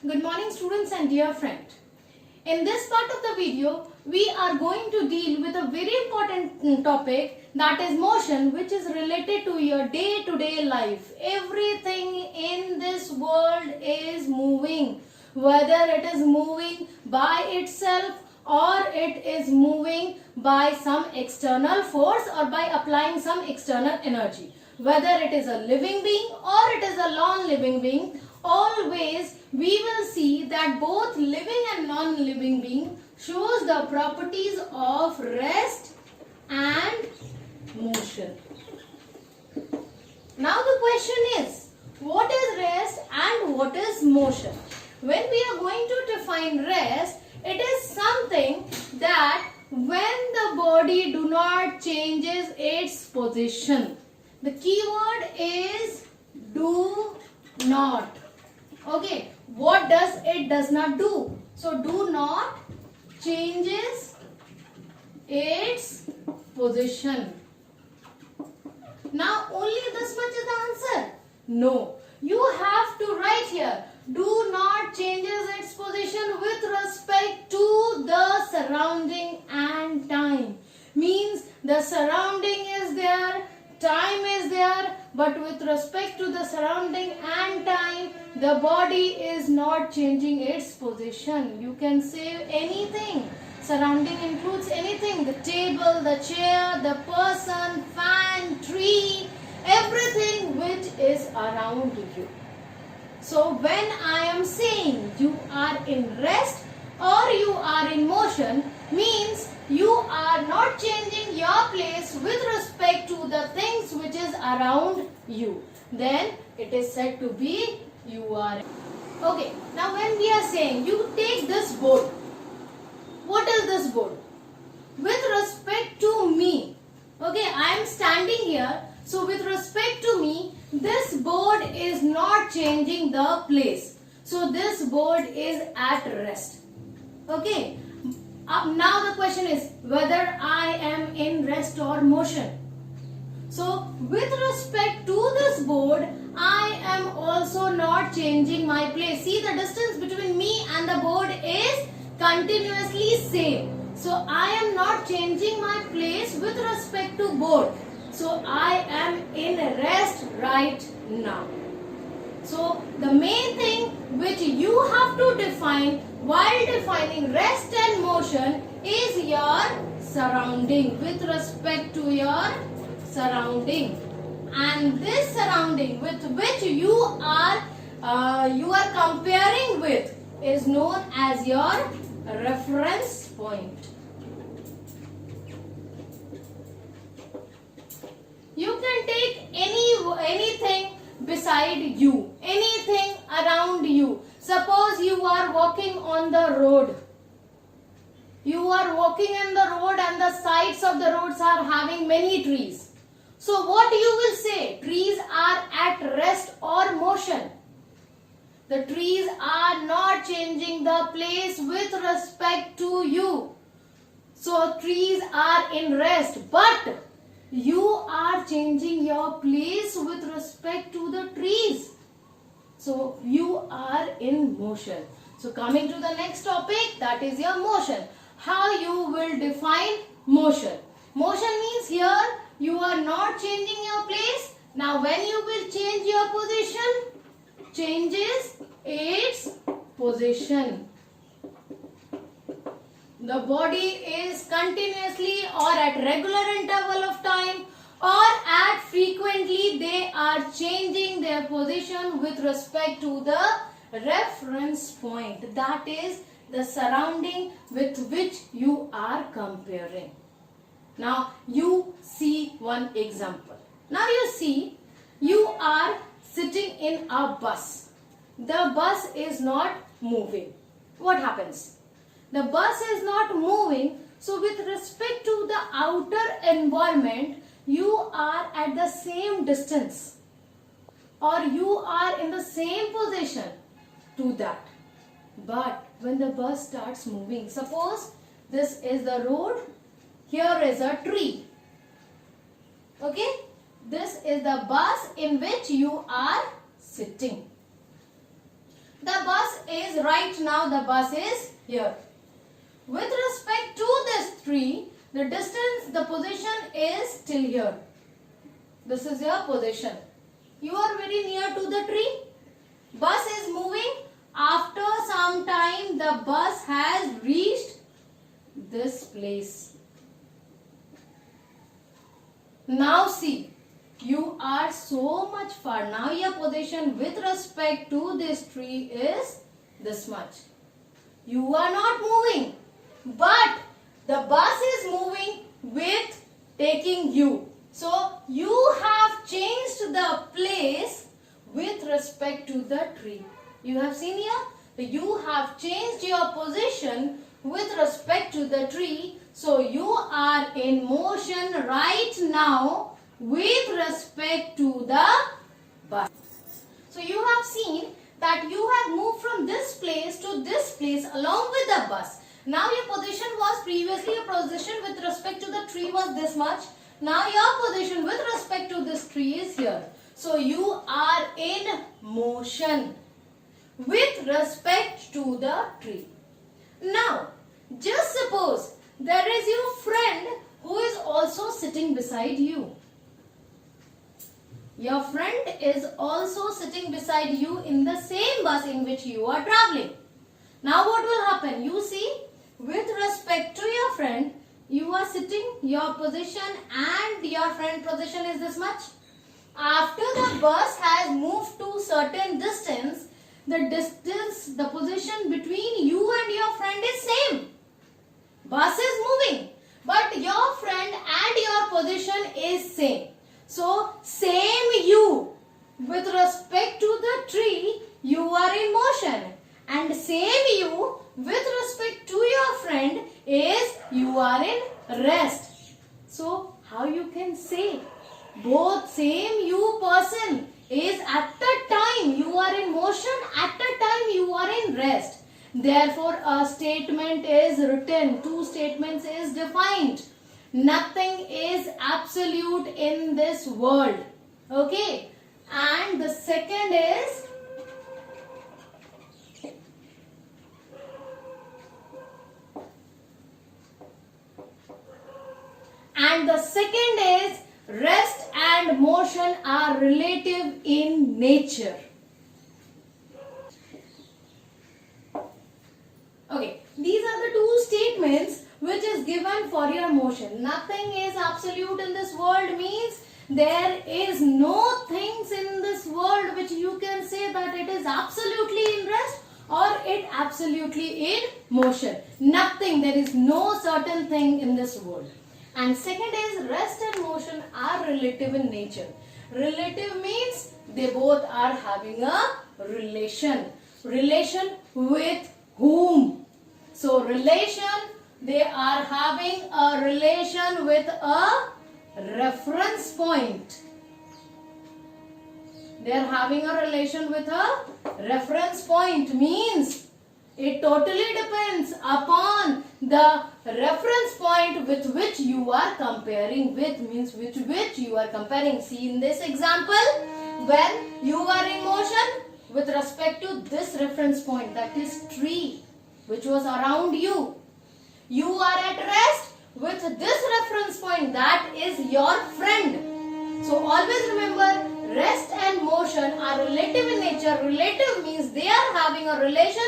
Good morning students and dear friend. In this part of the video, we are going to deal with a very important topic, that is motion, which is related to your day-to-day life. Everything in this world is moving, whether it is moving by itself or it is moving by some external force or by applying some external energy. Whether it is a living being or it is a non-living being, always we will see that both living and non-living being shows the properties of rest and motion. Now the question is, what is rest and what is motion? When we are going to define rest, it is something that when the body do not changes its position. The keyword is do not. Okay, what does it does not do? So do not changes its position. Now only this much is the answer? No. You have to write here, do not changes its position with respect to the surrounding and time. Means the surrounding is there, time is there, but with respect to the surrounding and time, the body is not changing its position. You can say anything. Surrounding includes anything. The table, the chair, the person, fan, tree, everything which is around you. So when I am saying you are in rest or you are in motion, means you are not changing your place with respect to the things which is around you. Then it is said to be you are. Okay, now when we are saying you take this board. What is this board? With respect to me. Okay, I am standing here. So with respect to me, this board is not changing the place. So this board is at rest. Okay. Now the question is whether I am in rest or motion. So with respect to this board, I am also not changing my place. See, the distance between me and the board is continuously same. So I am not changing my place with respect to board. So I am in rest right now. So the main thing which you have to define while defining rest and motion is your surrounding, with respect to your surrounding. And this surrounding with which you are comparing with is known as your reference point. You can take anything beside you, anything around you. Suppose you are walking on the road. You are walking in the road and the sides of the roads are having many trees. So what you will say? Trees are at rest or motion. The trees are not changing the place with respect to you. So trees are in rest, but you are changing your place with respect to the trees. So you are in motion. So coming to the next topic, that is your motion. How you will define motion? Motion means here you are not changing your place. Now when you will change your position, changes its position. The body is continuously or at regular interval of time or at frequently they are changing their position with respect to the reference point. That is the surrounding with which you are comparing. Now you see one example. Now you see you are sitting in a bus. The bus is not moving. What happens? The bus is not moving. So with respect to the outer environment, you are at the same distance or you are in the same position to that. But when the bus starts moving, suppose this is the road, here is a tree. Okay, this is the bus in which you are sitting. The bus is right now the bus is here. With respect to this tree, the distance, the position is till here. This is your position. You are very near to the tree. Bus is moving. After some time, the bus has reached this place. Now see, you are so much far. Now your position with respect to this tree is this much. You are not moving, but the bus is moving with taking you. So you have changed the place with respect to the tree. You have seen here? You have changed your position with respect to the tree. So you are in motion right now with respect to the bus. So you have seen that you have moved from this place to this place along with the bus. Now your position was previously, your position with respect to the tree was this much. Now your position with respect to this tree is here. So you are in motion with respect to the tree. Now just suppose there is your friend who is also sitting beside you. Your friend is also sitting beside you in the same bus in which you are traveling. Now what will happen? You see, with respect to your friend, you are sitting, your position and your friend position is this much. After the bus has moved to certain distance, the position between you and your friend is same. Bus is moving, but your friend and your position is same. So same you with respect to the tree, you are in motion, and same you with respect to your friend is you are in rest. So how you can say both same you person is at the time you are in motion, at the time you are in rest. Therefore a statement is written, two statements is defined. Nothing is absolute in this world. Okay. And the second is rest and motion are relative in nature. Okay, these are the two statements which is given for your motion. Nothing is absolute in this world means there is no things in this world which you can say that it is absolutely in rest or it absolutely in motion. Nothing, there is no certain thing in this world. And second is rest and motion are relative in nature. Relative means they both are having a relation. Relation with whom? So relation, they are having a relation with a reference point. They are having a relation with a reference point means it totally depends upon the reference point with which you are comparing with, means with which you are comparing. See in this example, when you are in motion with respect to this reference point, that is tree which was around you. You are at rest with this reference point, that is your friend. So always remember, rest and motion are relative in nature. Relative means they are having a relation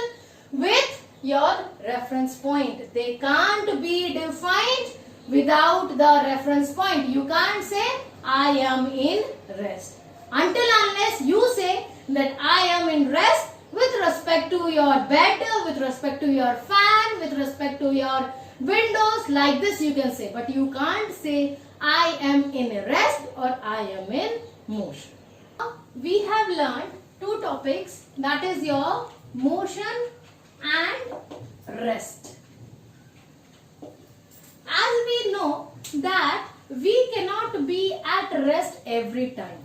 with your reference point. They can't be defined without the reference point. You can't say I am in rest until unless you say that I am in rest with respect to your bed, with respect to your fan, with respect to your windows. Like this you can say, but you can't say I am in rest or I am in motion. We have learned two topics, that is your motion and rest. As we know that we cannot be at rest every time.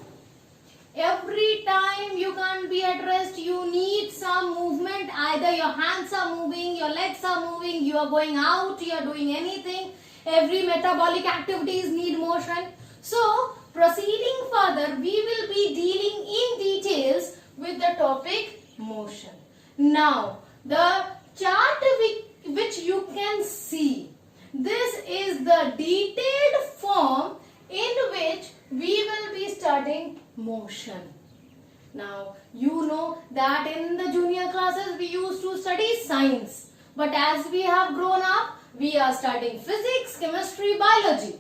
Every time you can't be at rest, you need some movement. Either your hands are moving, your legs are moving, you are going out, you are doing anything. Every metabolic activities need motion. So, proceeding further, we will be dealing in details with the topic motion. Now, the chart which you can see, this is the detailed form in which we will be studying motion. Now, you know that in the junior classes we used to study science. But as we have grown up, we are studying physics, chemistry, biology.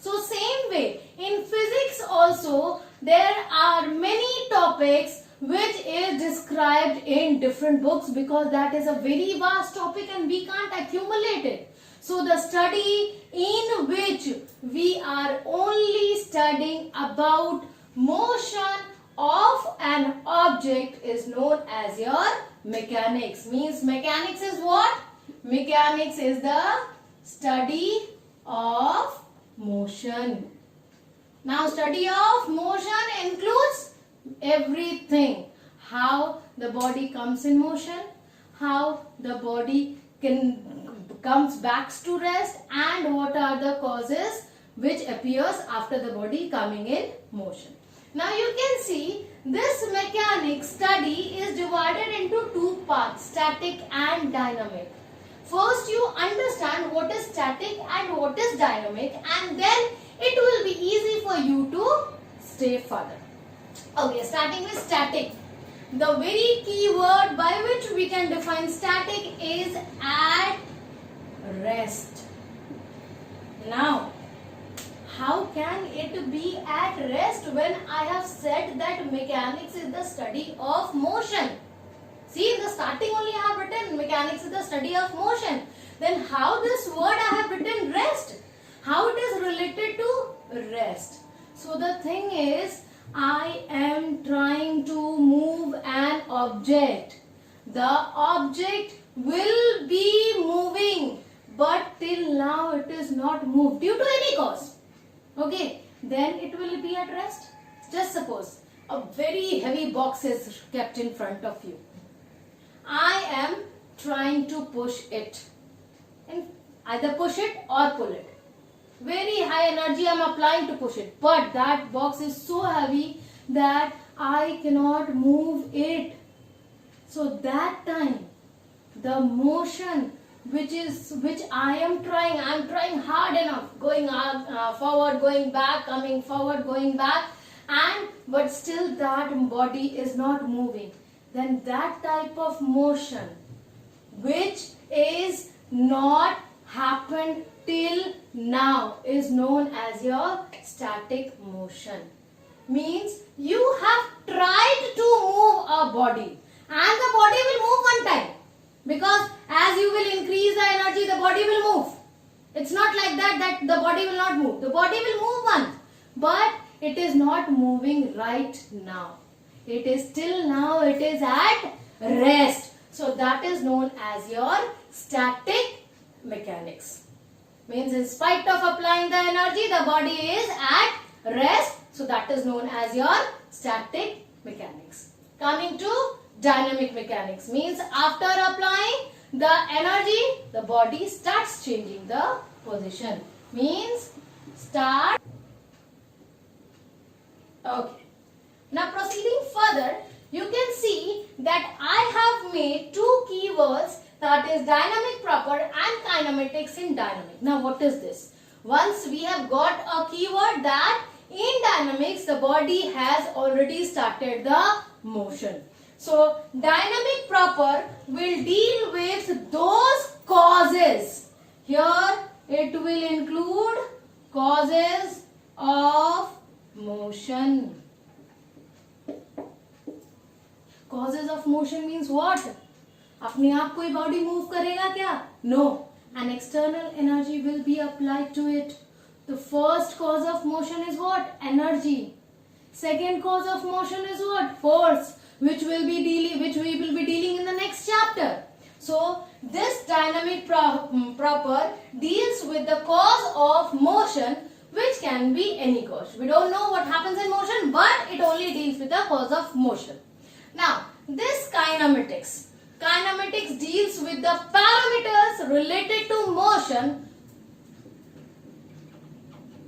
So same way, in physics also, there are many topics which is described in different books, because that is a very vast topic and we can't accumulate it. So the study in which we are only studying about motion of an object is known as your mechanics. Means mechanics is what? Mechanics is the study of motion. Now, study of motion includes everything. How the body comes in motion, how the body comes back to rest, and what are the causes which appears after the body coming in motion. Now you can see this mechanics study is divided into two parts, static and dynamic. First you understand what is static and what is dynamic, and then it will be easy for you to stay further. Okay, starting with static. The very key word by which we can define static is at rest. Now, how can it be at rest when I have said that mechanics is the study of motion? See, in the starting only I have written mechanics is the study of motion. Then how this word I have written rest? How it is related to rest? So the thing is, I am trying to move an object. The object will be moving, but till now it is not moved due to any cause. Okay, then it will be at rest. Just suppose a very heavy box is kept in front of you. I am trying to push it, and either push it or pull it. Very high energy I am applying to push it, but that box is so heavy that I cannot move it. So that time the motion which I am trying hard enough, going forward, going back, coming forward, going back, and but still that body is not moving. Then that type of motion which is not happened till now is known as your static motion. Means you have tried to move a body and the body will move one time, because as you will increase the energy, the body will move. It's not like that the body will not move. The body will move once, but it is not moving right now. It is till now it is at rest. So that is known as your static mechanics. Means in spite of applying the energy, the body is at rest. So that is known as your static mechanics. Coming to dynamic mechanics, means after applying the energy, the body starts changing the position. Means start. Okay. Now proceeding further, you can see that I have made two keywords, that is dynamic proper and kinematics in dynamic. Now what is this? Once we have got a keyword that in dynamics the body has already started the motion. So dynamic proper will deal with those causes. Here it will include causes of motion. Causes of motion means what? अपने आप कोई body move करेगा क्या? No. An external energy will be applied to it. The first cause of motion is what? Energy. Second cause of motion is what? Force, which we will be dealing in the next chapter. So this dynamic proper deals with the cause of motion, which can be any cause. We don't know what happens in motion, but it only deals with the cause of motion. Now, this kinematics. Kinematics deals with the parameters related to motion.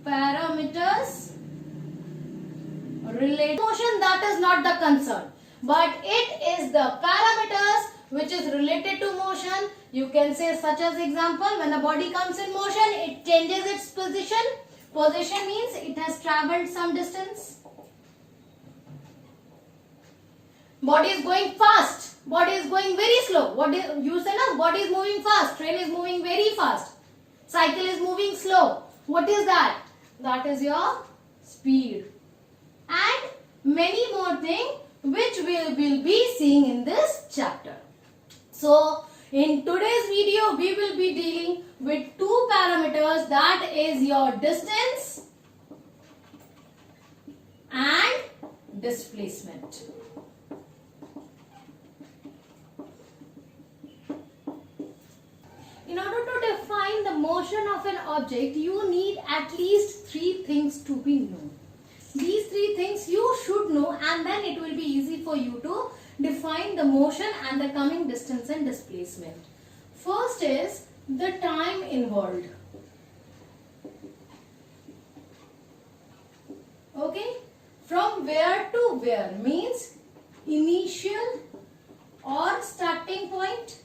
Parameters related to motion, that is not the concern. But it is the parameters which is related to motion. You can say such as example, when the body comes in motion, it changes its position. Position means it has traveled some distance. Body is going fast. Body is going very slow. What is, you say no? Body is moving fast. Train is moving very fast. Cycle is moving slow. What is that? That is your speed. And many more things which we will be seeing in this chapter. So, in today's video, we will be dealing with two parameters, that is your distance and displacement. In order to define the motion of an object, you need at least three things to be known. These three things you should know, and then it will be easy for you to define the motion and the coming distance and displacement. First is the time involved. Okay? From where to where means initial or starting point.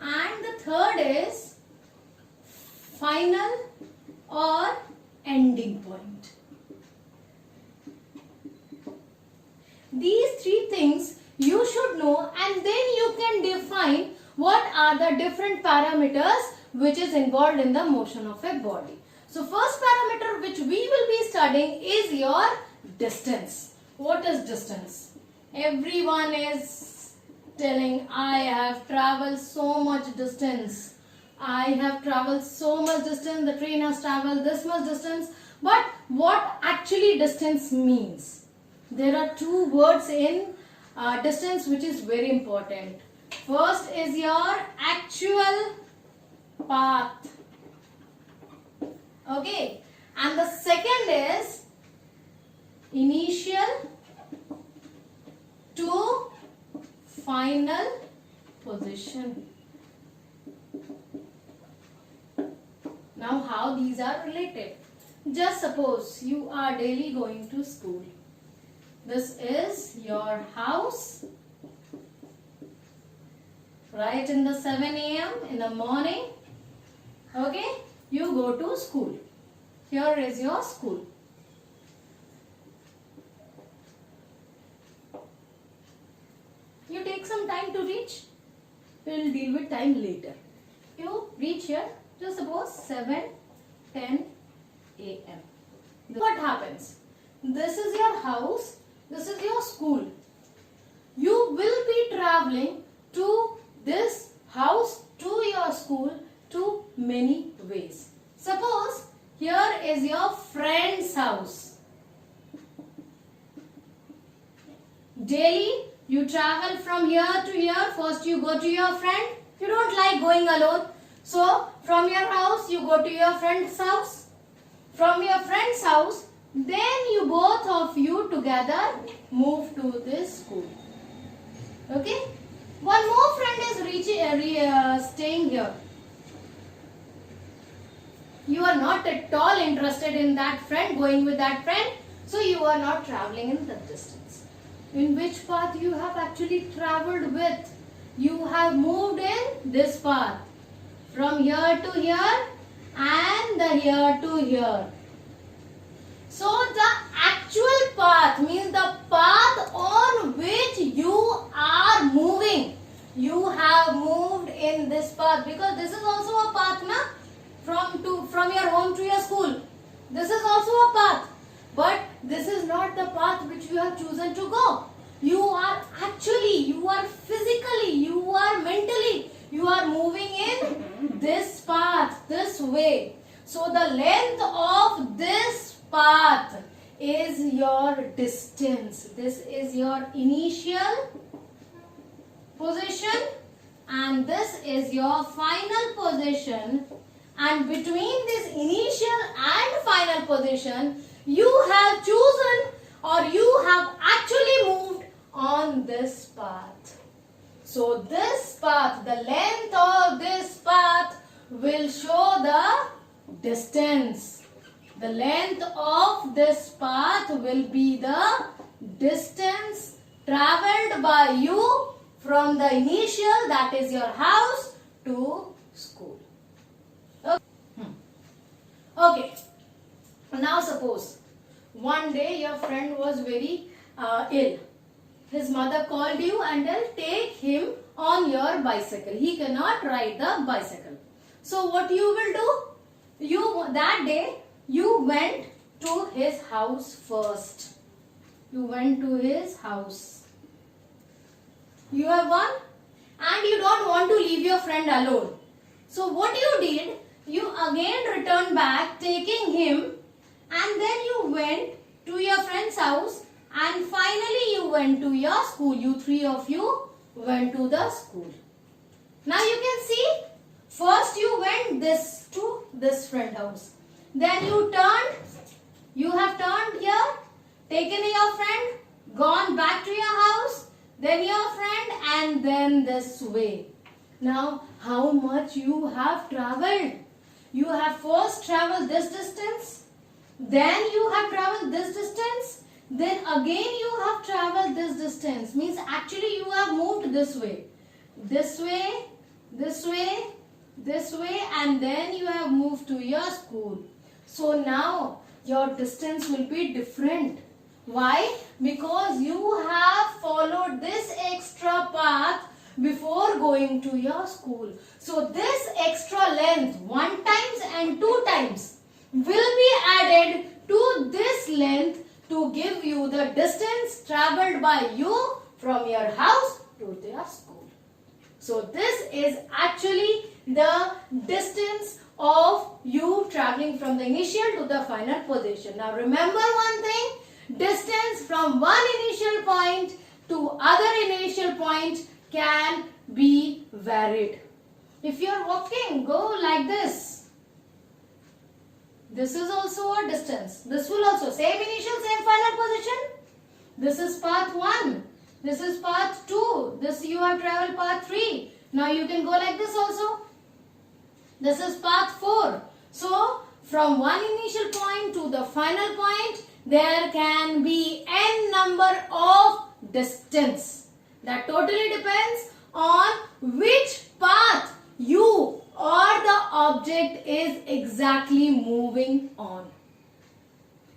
And the third is final or ending point. These three things you should know, and then you can define what are the different parameters which is involved in the motion of a body. So first parameter which we will be studying is your distance. What is distance? Everyone is telling, I have traveled so much distance. I have traveled so much distance. The train has traveled this much distance. But what actually distance means? There are two words in distance which is very important. First is your actual path. Okay. And the second is initial to final position. Now how these are related? Just suppose you are daily going to school. This is your house. Right in the 7 a.m. in the morning. Okay, you go to school. Here is your school. You take some time to reach. We will deal with time later. You reach here. Just suppose 7:10 a.m. What happens? This is your house. This is your school. You will be traveling to this house, to your school, to many ways. Suppose here is your friend's house. Daily you travel from here to here. First you go to your friend. You don't like going alone. So from your house you go to your friend's house. From your friend's house, then you both of you together move to this school. Okay? One more friend is staying here. You are not at all interested in that friend, going with that friend. So you are not traveling in that distance. In which path you have actually traveled with? You have moved in this path. From here to here and the here to here. So the actual path means the path on which you are moving. You have moved in this path, because this is also a path, na? From your home to your school. This is also a path. But this is not the path which you have chosen to go. You are physically, you are mentally, you are moving in this path, this way. So the length of this path is your distance. This is your initial position and this is your final position. And between this initial and final position, you have chosen or you have actually moved on this path. So this path, the length of this path will show the distance. The length of this path will be the distance traveled by you from the initial, that is your house, to school. Okay. Now suppose one day your friend was very ill. His mother called you and then take him on your bicycle. He cannot ride the bicycle. So what you will do? That day you went to his house first. You went to his house. You have gone and you don't want to leave your friend alone. So what you did? You again returned back taking him, and then you went to your friend's house, and finally you went to your school. You three of you went to the school. Now you can see, first you went to this friend house. Then you have turned here, taken your friend, gone back to your house, then your friend, and then this way. Now how much you have traveled? You have first traveled this distance, then you have traveled this distance, then again you have traveled this distance. Means actually you have moved this way, this way, this way, this way, and then you have moved to your school. So now your distance will be different. Why? Because you have followed this extra path before going to your school. So this extra length 1 times and 2 times will be added to this length to give you the distance traveled by you from your house to their school. So this is actually the distance of you traveling from the initial to the final position. Now remember one thing, distance from one initial point to other initial point can be varied. If you are walking, go like this. This is also a distance. This will also, same initial, same final position. This is path 1. This is path 2. This you have traveled path 3. Now you can go like this also. This is path 4. So from one initial point to the final point, there can be n number of distance. That totally depends on which path you or the object is exactly moving on.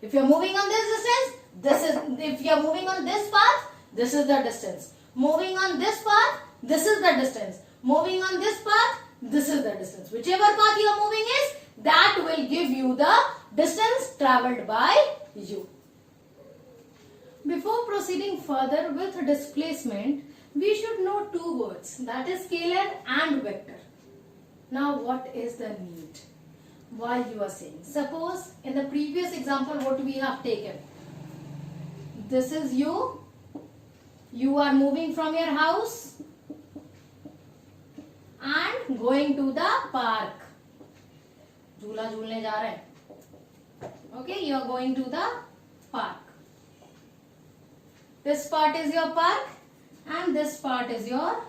If you are moving on this distance, this is, if you are moving on this path, this is the distance. Moving on this path, this is the distance. Moving on this path, this is the distance. Whichever path you are moving is, that will give you the distance traveled by you. Before proceeding further with displacement, we should know 2 words, that is scalar and vector. Now what is the need? Why you are saying? Suppose in the previous example what we have taken. This is you. You are moving from your house and going to the park. झूला झूलने जा रहे हैं. Okay, you are going to the park. This part is your park and this part is your.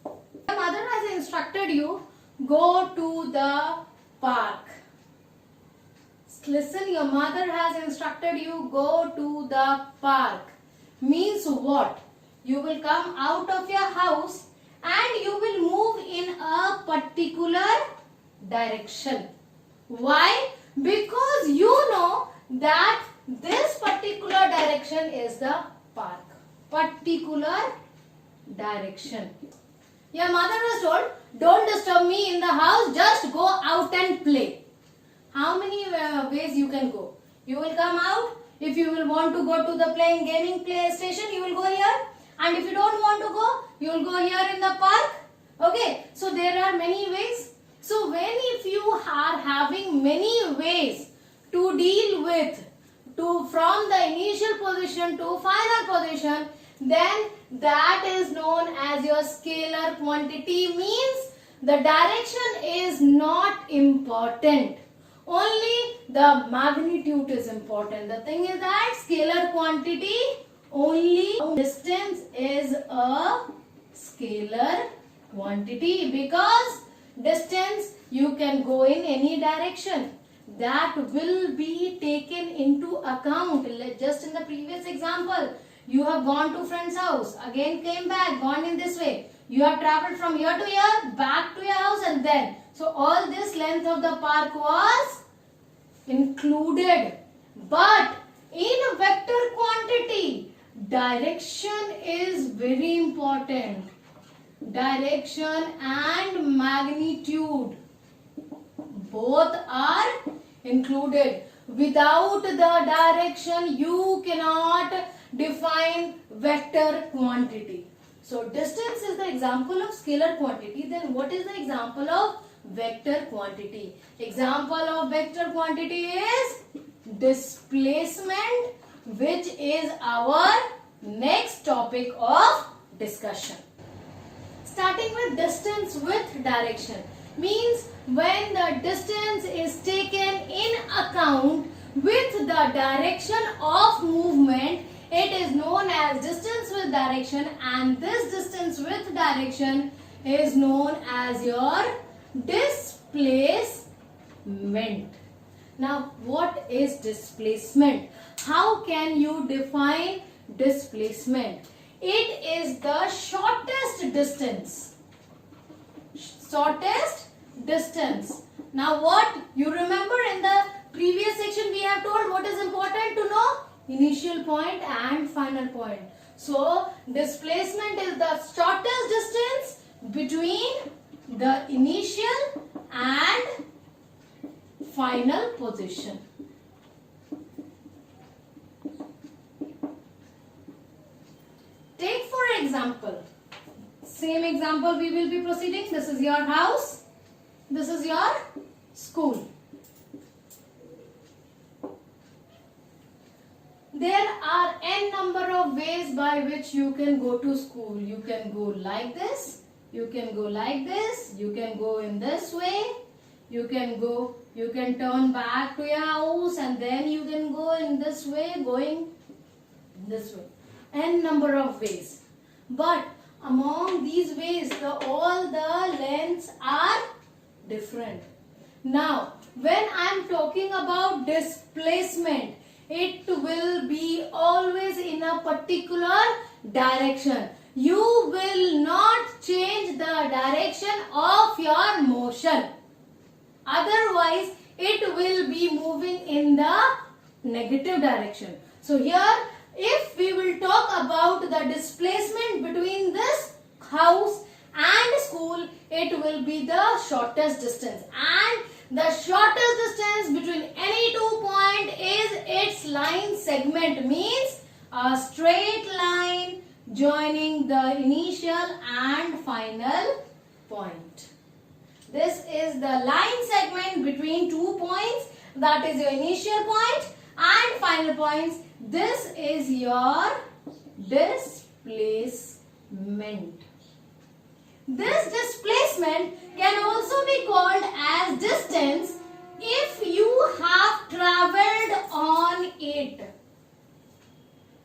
Your mother has instructed you, go to the park. Listen, your mother has instructed you, go to the park. Means what? You will come out of your house and you will move in a particular direction. Why? Because you know that this particular direction is the park. Particular direction. Your mother has told, don't disturb me in the house, just go out and play. How many ways you can go? You will come out. If you will want to go to the gaming play station, you will go here. And if you don't want to go, you will go here in the park. Okay, so there are many ways. So if you are having many ways to deal with, from the initial position to final position, then that is known as your scalar quantity. Means the direction is not important. Only the magnitude is important. The thing is that scalar quantity, only distance is a scalar quantity, because distance you can go in any direction. that will be taken into account. Just in the previous example, you have gone to friend's house, again came back, gone in this way. You have traveled from here to here, back to your house, and then. So all this length of the park was included. But in vector quantity, direction is very important. Direction and magnitude both are included. Without the direction, you cannot define vector quantity. So distance is the example of scalar quantity. Then what is the example of vector quantity? Example of vector quantity is displacement, which is our next topic of discussion. Starting with distance with direction means when the distance is taken in account with the direction of movement, it is known as distance with direction, and this distance with direction is known as your displacement. Now, what is displacement? How can you define displacement? It is the shortest distance. Shortest distance. Now what? You remember in the previous section we have told what is important to know? Initial point and final point. So displacement is the shortest distance between the initial and final position. Take for example, same example we will be proceeding. This is your house. This is your school. There are n number of ways by which you can go to school. You can go like this. You can go like this. You can go in this way. You can turn back to your house, and then you can go in this way, going this way. N number of ways. But among these ways, all the lengths are different. Now, when I am talking about displacement, it will be always in a particular direction. You will not change the direction of your motion. Otherwise, it will be moving in the negative direction. So here, if we will talk about the displacement between this house and school, it will be the shortest distance. And the shortest distance between any 2 points is its line segment, means a straight line joining the initial and final point. This is the line segment between 2 points, that is your initial point and final points. This is your displacement. This displacement can also be called as distance if you have traveled on it.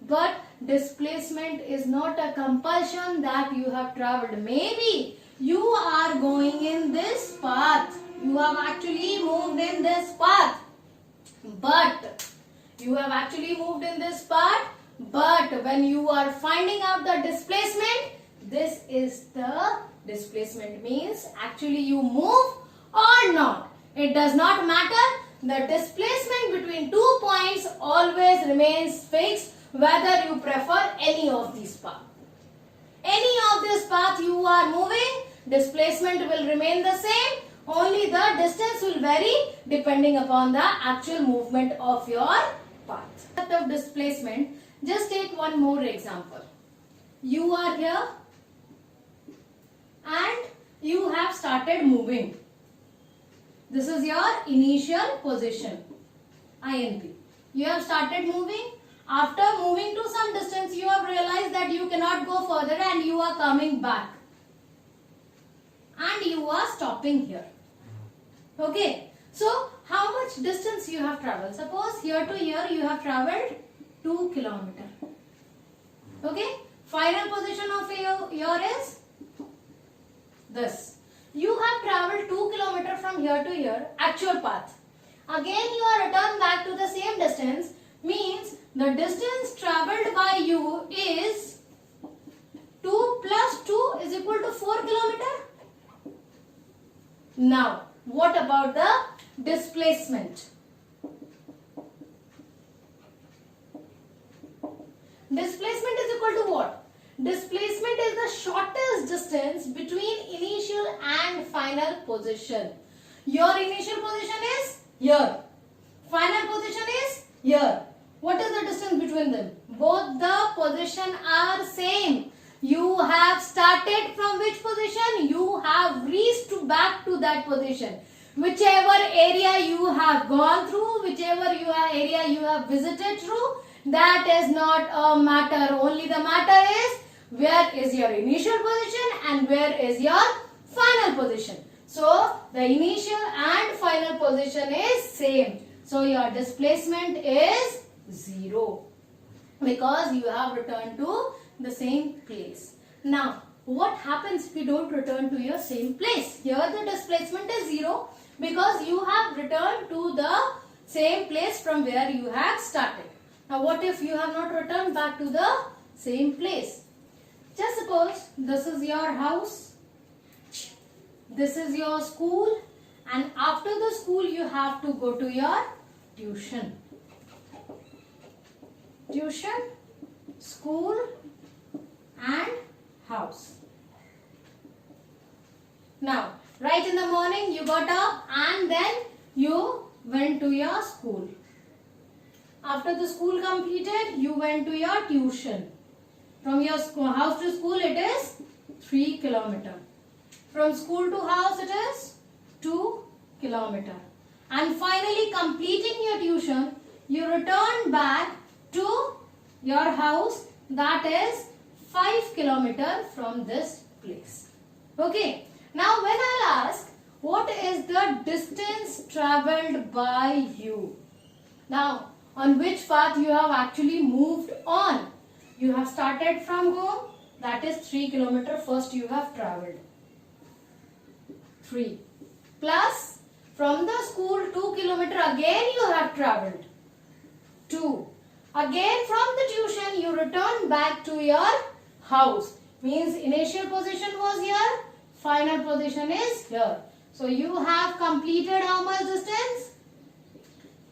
But displacement is not a compulsion that you have traveled. Maybe you are going in this path. You have actually moved in this path. But when you are finding out the displacement, this is the displacement, means actually you move or not. It does not matter. The displacement between 2 points always remains fixed, whether you prefer any of these paths. Any of this path you are moving, displacement will remain the same. Only the distance will vary depending upon the actual movement of your path. Of displacement, just take one more example. You are here and you have started moving. This is your initial position, INP. You have started moving. After moving to some distance, you have realized that you cannot go further and you are coming back. And you are stopping here. Okay. So, how much distance you have traveled? Suppose here to here you have traveled 2 kilometers. Okay. Final position of your is this. You have traveled 2 kilometers from here to here, actual path. Again you are returned back to the same distance, means the distance traveled by you is 2 plus 2 is equal to 4 kilometer. Now, what about the displacement? Displacement is equal to what? Displacement is the shortest distance between initial and final position. Your initial position is here. Final position is here. What is the distance between them? Both the position are same. You have started from which position? You have reached back to that position. Whichever area you have gone through, whichever area you have visited through, that is not a matter. Only the matter is where is your initial position and where is your final position. So the initial and final position is same. So your displacement is 0 because you have returned to the same place. Now what happens if you don't return to your same place? Here the displacement is 0 because you have returned to the same place from where you have started. Now what if you have not returned back to the same place? Just suppose this is your house, this is your school, and after the school you have to go to your tuition. Tuition, school and house. Now, right in the morning you got up and then you went to your school. After the school completed, you went to your tuition. From your house to school it is 3 kilometers. From school to house it is 2 kilometers. And finally completing your tuition, you return back to your house, that is 5 kilometers from this place. Okay. Now when I'll ask, what is the distance travelled by you? Now, on which path you have actually moved on? You have started from home, that is 3 kilometers first you have travelled. 3 plus from the school 2 kilometers again you have travelled. 2. Again from the tuition you return back to your house. Means initial position was here, final position is here. So you have completed how much distance?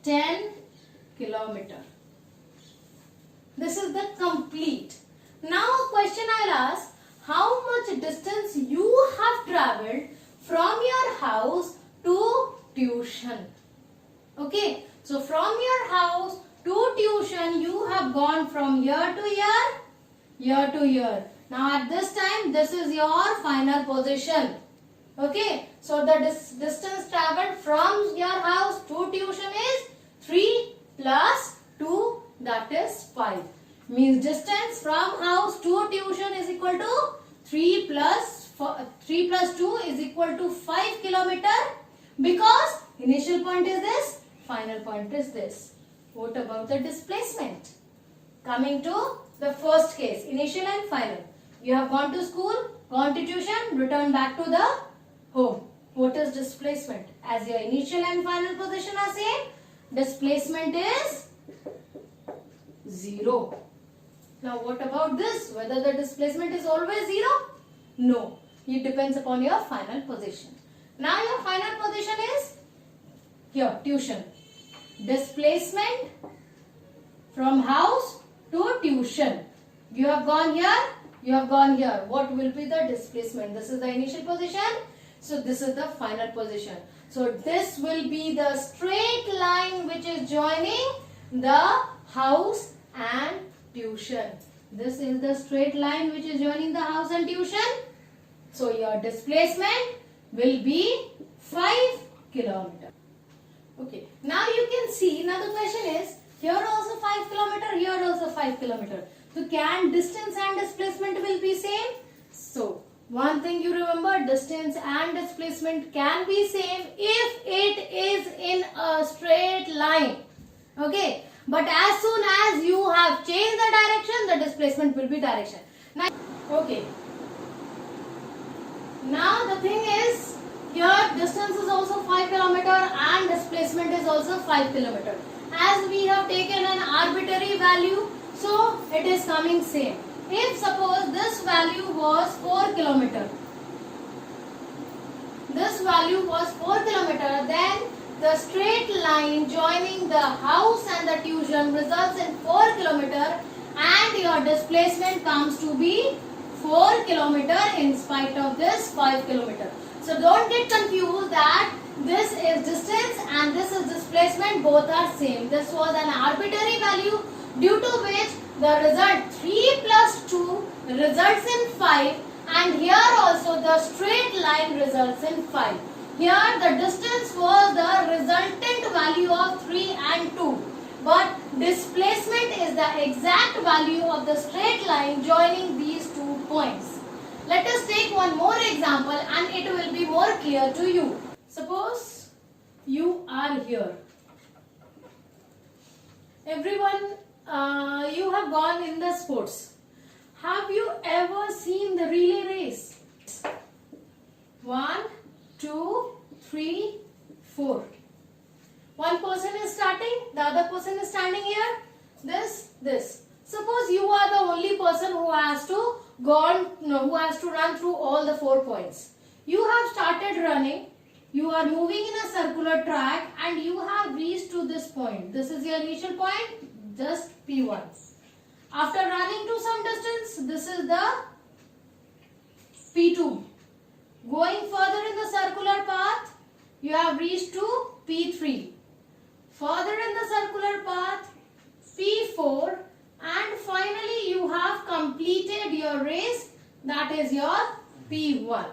10 kilometers. This is the complete. Now a question I'll ask, how much distance you have travelled from your house to tuition? Okay, so from your house to tuition you have gone from here to here, here to here. Now at this time this is your final position. Okay, so the distance travelled from your house to tuition is 3 plus 2, that is 5. Means distance from house to tuition is equal to 3 plus 2 is equal to 5 kilometers because initial point is this, final point is this. What about the displacement? Coming to the first case, initial and final. You have gone to school, gone to tuition, returned back to the home. What is displacement? As your initial and final position are same, displacement is 0. Now what about this? Whether the displacement is always 0? No. It depends upon your final position. Now your final position is here, tuition. Displacement from house to tuition. You have gone here, you have gone here. What will be the displacement? This is the initial position. So this is the final position. So this will be the straight line which is joining the house and tuition. This is the straight line which is joining the house and tuition. So your displacement will be 5 kilometers. Okay. Now you can see, now the question is, here also 5 kilometers, here also 5 kilometers. So can distance and displacement will be same? So one thing you remember, distance and displacement can be same if it is in a straight line. Okay. But as soon as you have changed the direction, the displacement will be direction. Now, okay. Now the thing is, Here distance is also 5 kilometer and displacement is also 5 kilometer. As we have taken an arbitrary value, so it is coming same. If suppose this value was 4 kilometer, this value was 4 kilometer, then the straight line joining the house and the tuition results in 4 kilometer and your displacement comes to be 4 kilometer in spite of this 5 kilometer. So don't get confused that this is distance and this is displacement, both are same. This was an arbitrary value due to which the result 3 plus 2 results in 5, and here also the straight line results in 5. Here the distance was the resultant value of 3 and 2. But displacement is the exact value of the straight line joining these 2 points. Let us take one more example and it will be more clear to you. Suppose you are here. Everyone, you have gone in the sports. Have you ever seen the relay race? 1, 2, 3, 4. One person is starting, the other person is standing here. This. Suppose you are the only person who has to run through all the 4 points. You have started running. You are moving in a circular track and you have reached to this point. This is your initial point, just P1. After running to some distance, this is the P2. Going further in the circular path, you have reached to P3. Further in the circular path, P4, and finally you have completed your race, that is your P1.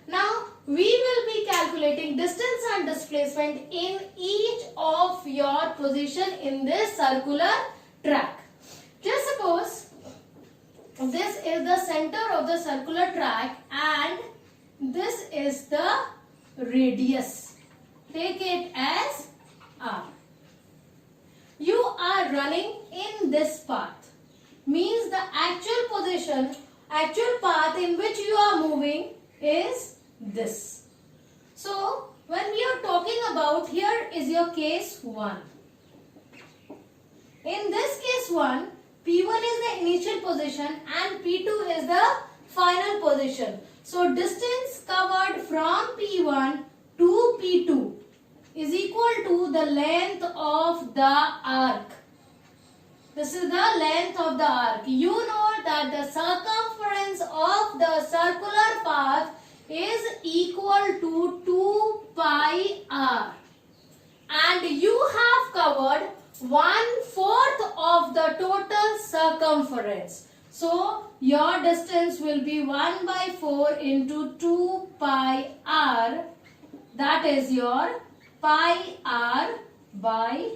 Now we will be calculating distance and displacement in each of your position in this circular track. Just suppose this is the center of the circular track and this is the radius. Take it as R. You are running in this path. Means the actual path in which you are moving is this. So, when we are talking about, here is your case 1. In this case 1, P1 is the initial position and P2 is the final position. So, distance covered from P1 to P2 is equal to the length of the arc. This is the length of the arc. You know that the circumference of the circular path is equal to 2 pi r. And you have covered 1/4 of the total circumference. So, your distance will be 1/4 into 2 pi r. That is your pi r by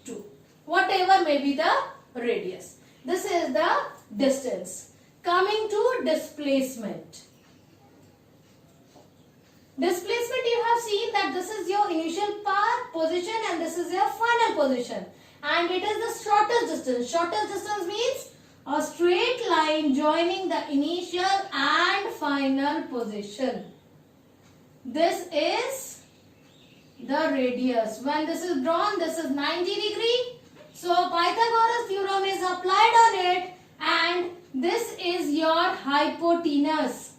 2. Whatever may be the radius. This is the distance. Coming to displacement. Displacement, you have seen that this is your initial path position and this is your final position. And it is the shortest distance. Shortest distance means a straight line joining the initial and final position. This is the radius. When this is drawn, this is 90 degree. So Pythagoras theorem is applied on it and this is your hypotenuse.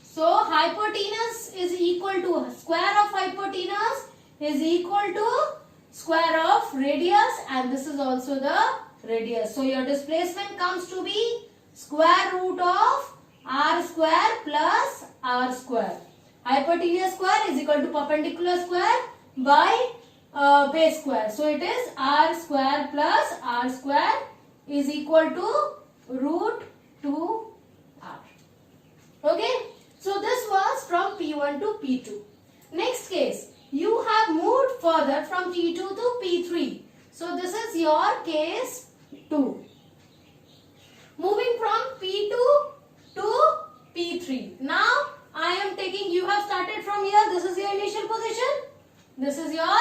So hypotenuse is equal to square of hypotenuse is equal to square of radius and this is also the radius. So your displacement comes to be square root of r square plus r square. Hypotenuse square is equal to perpendicular square by base square. So it is r square plus r square is equal to root 2r. Okay. So this was from P1 to P2. Next case, you have moved further from P2 to P3. So this is your case 2. Moving from P2 to P3. Now I am taking, you have started from here. This is your initial position. This is your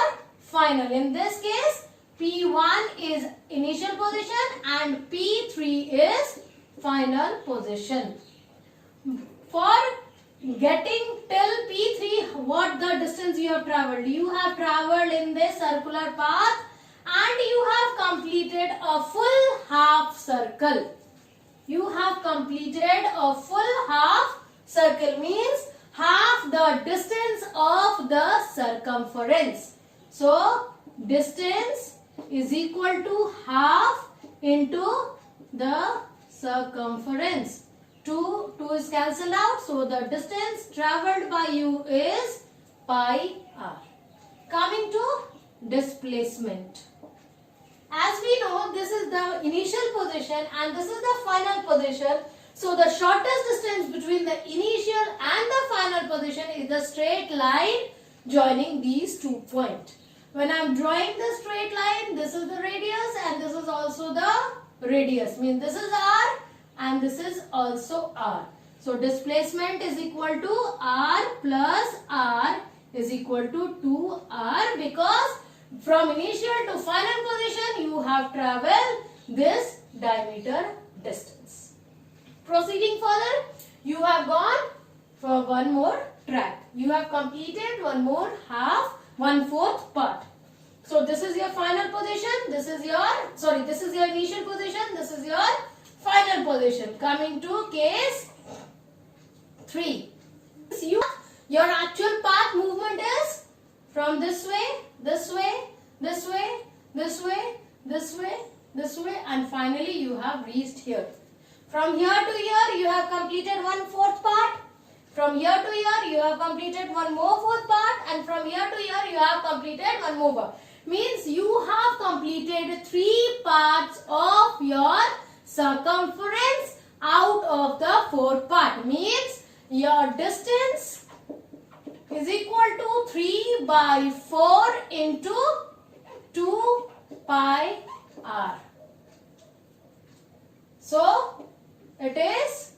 final. In this case, P1 is initial position and P3 is final position. For getting till P3, what the distance you have traveled? You have traveled in this circular path and you have completed a full half circle. You have completed a full half circle, means half the distance of the circumference. So, distance is equal to half into the circumference. 2 is cancelled out. So, the distance travelled by you is pi r. Coming to displacement. As we know, this is the initial position and this is the final position. So, the shortest distance between the initial and the final position is the straight line joining these 2 points. When I am drawing the straight line, this is the radius and this is also the radius. Means this is r and this is also r. So, displacement is equal to r plus r is equal to 2r, because from initial to final position you have traveled this diameter distance. Proceeding further, you have gone for one more track. You have completed one more half, 1/4 part. So this is your final position, this is your initial position, this is your final position. Coming to case 3. Your actual path movement is from this way, this way, this way, this way, this way, this way, and finally you have reached here. From here to here you have completed 1/4 part. From here to here you have completed one more 4th part, and from here to here you have completed one more part. Means you have completed 3 parts of your circumference out of the 4th part. Means your distance is equal to 3 by 4 into 2 pi r. So, it is,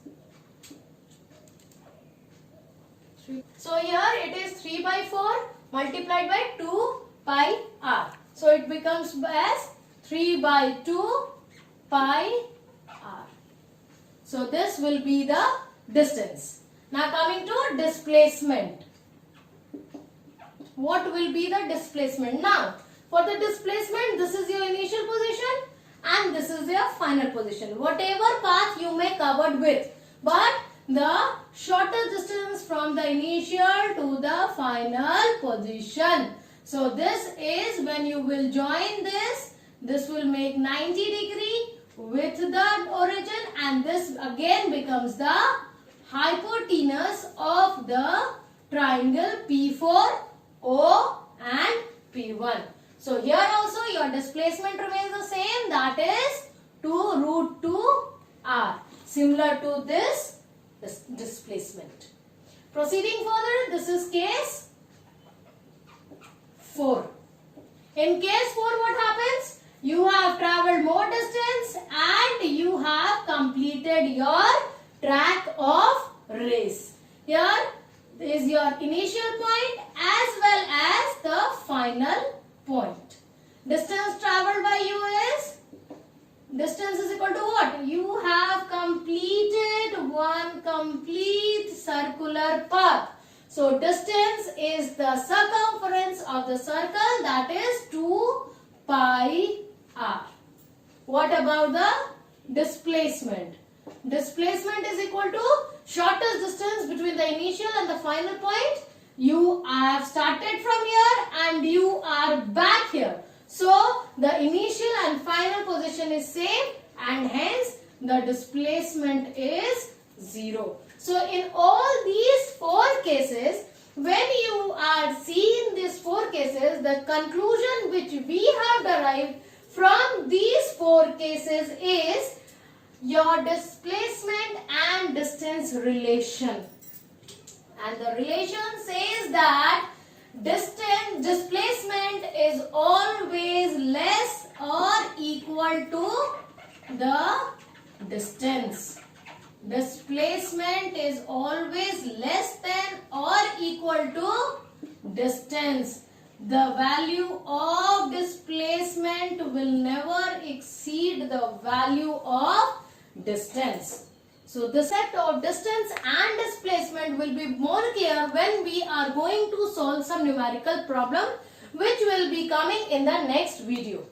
so here it is 3 by 4 multiplied by 2 pi r. So, it becomes as 3 by 2 pi r. So, this will be the distance. Now, coming to displacement. What will be the displacement? Now, for the displacement, this is your initial position and this is your final position. Whatever path you may covered with, but the shortest distance from the initial to the final position. So, this is when you will join this will make 90 degree with the origin, and this again becomes the hypotenuse of the triangle P4, O and P1. So, here also your displacement remains the same, that is 2√2 r, similar to this displacement. Proceeding further, this is case 4. In case 4, what happens? You have travelled more distance and you have completed your track of race. Here is your initial point as well as the final point. Distance travelled by you is, distance is equal to what? You have completed one complete circular path. So, distance is the circumference of the circle, that is 2 pi r. What about the displacement? Displacement is equal to shortest distance between the initial and the final point. You have started from here and you are back here. So, the initial and final position is same and hence the displacement is 0. So, in all these 4 cases, when you are seeing these 4 cases, the conclusion which we have derived from these 4 cases is your displacement and distance relation. And the relation says that displacement is always less or equal to the distance. Displacement is always less than or equal to distance. The value of displacement will never exceed the value of distance. So the concept of distance and displacement will be more clear when we are going to solve some numerical problem which will be coming in the next video.